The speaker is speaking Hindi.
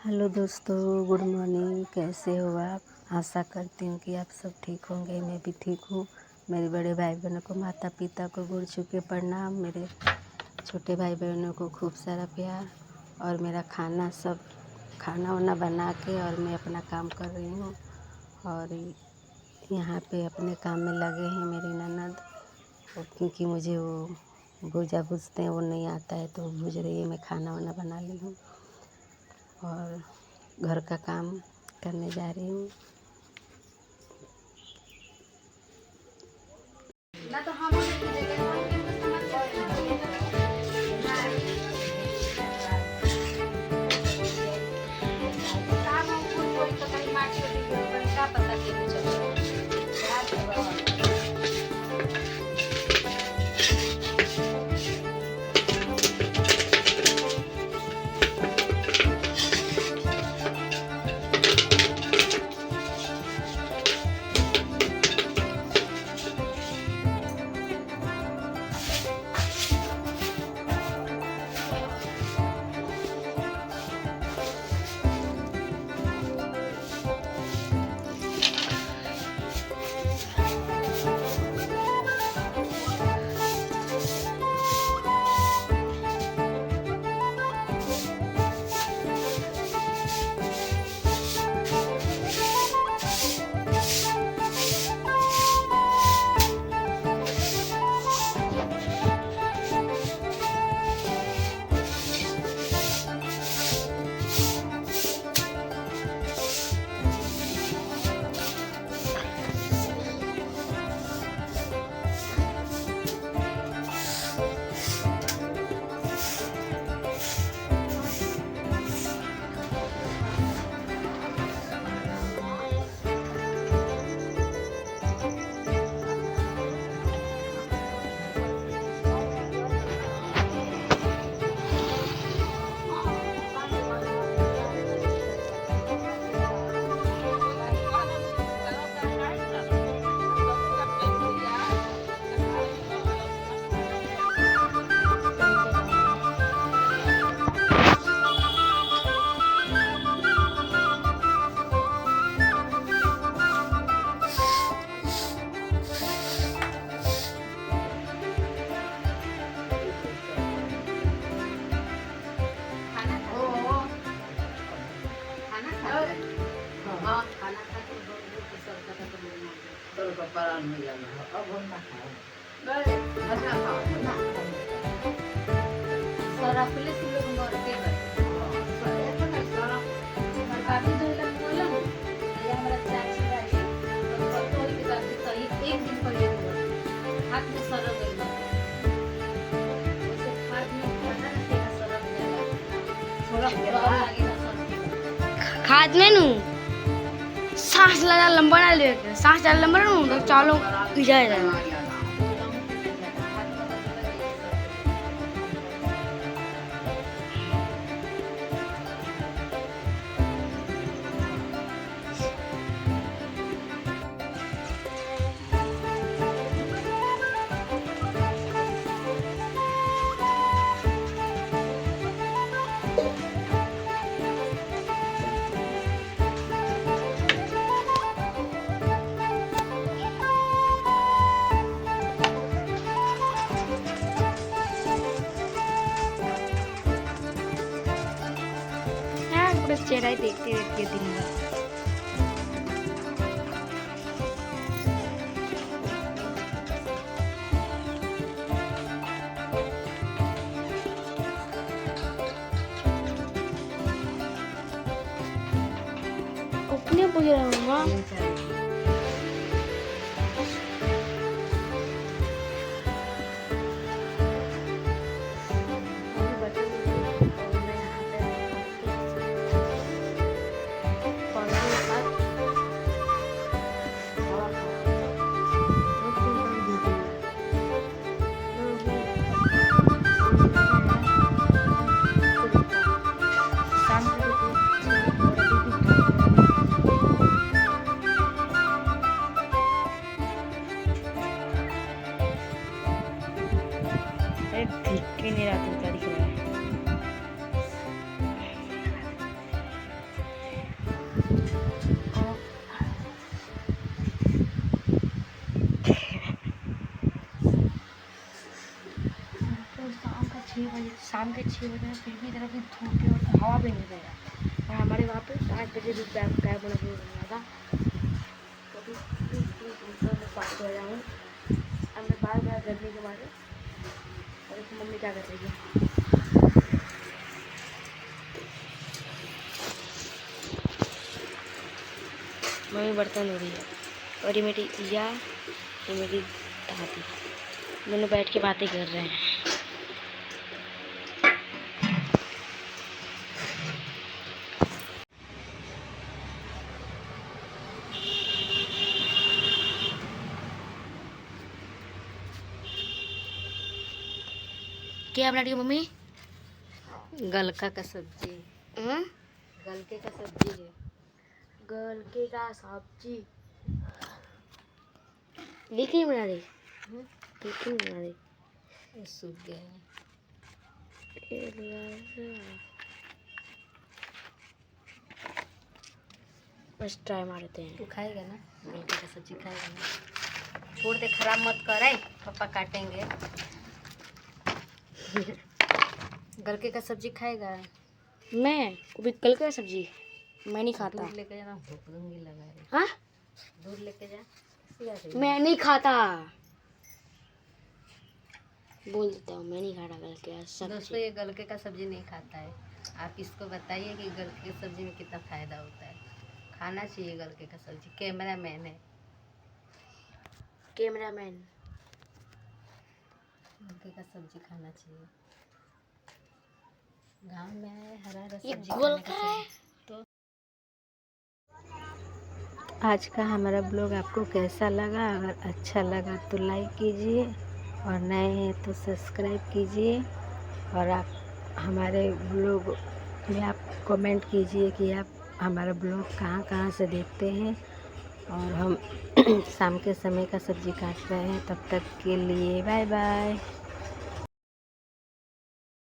हेलो दोस्तों, गुड मॉर्निंग। कैसे हो आप? आशा करती हूँ कि आप सब ठीक होंगे। मैं भी ठीक हूँ। मेरे बड़े भाई बहनों को, माता पिता को गोड़ छू के प्रणाम। मेरे छोटे भाई बहनों को खूब सारा प्यार। और मेरा खाना वाना बना के और मैं अपना काम कर रही हूँ। और यहाँ पे अपने काम में लगे हैं मेरी ननद। और क्योंकि मुझे वो भुजा भूजते हैं वो नहीं आता है, तो वो भूज रही है, मैं खाना वाना बना ली हूँ और घर का काम करने जा रही हूँ। खाद में नू सांस लगा लंबा ना ले, सांस ज्यादा लंबा ना तो चालों इजाए जाएगा। चेहरा देखते देखते दिन भर अपने पूछ रहा हूँ माँ। दिख के नहीं रहा, तुम क्या दिख रहा है? शाम के 6 बजे फिर भी इधर भी धूप है और हवा भी नहीं रहेगा। और हमारे वहाँ पे 5 बजे भी गाय बोना शुरू हो गया था। तो अभी 5 बजे हूँ अब मैं बाहर गर्मी के मारे। और इसमें मम्मी क्या कर रही है? मम्मी बर्तन धो रही है और ये मेरी ईया, ये मेरी दादी, दोनों बैठ के बातें कर रहे हैं। क्या बना रही है मम्मी? गलका का सब्जी। हम्म, गलके का सब्जी है। गलके का सब्जी लेकिन बना रही, लेकिन बना रही। ये सूख गया है। बस ट्राई मारते हैं। तू खाएगा ना? गलके का सब्जी खाएगा ना? छोड़ दे, खराब मत करे, पापा काटेंगे। गलके का सब्जी खाएगा? मैं वो भी गलके का सब्जी मैं नहीं खाता। दूध लेके जाना, भूख दूंगी लगा रही। हाँ, दूध लेके जा। कैसी आ रही है? मैं नहीं खाता। बोल देता हूँ मैं नहीं खाता गलके का दोस्तों, सब्जी। ये गलके का सब्जी नहीं खाता है। आप इसको बताइए कि गलके की सब्जी में कितना फायदा होता है। खाना चाहिए गलके का सब्जी। कैमरा मैन है, कैमरामैन। गलके का सब्जी खाना चाहिए। गांव में आए हरा हरा ये सब्जी गोल खाने का का है। तो आज का हमारा ब्लॉग आपको कैसा लगा? अगर अच्छा लगा तो लाइक कीजिए और नए हैं तो सब्सक्राइब कीजिए। और आप हमारे ब्लॉग में आप कमेंट कीजिए कि आप हमारा ब्लॉग कहाँ कहाँ से देखते हैं। और हम शाम के समय का सब्जी काट रहे हैं। तब तक के लिए बाय बाय।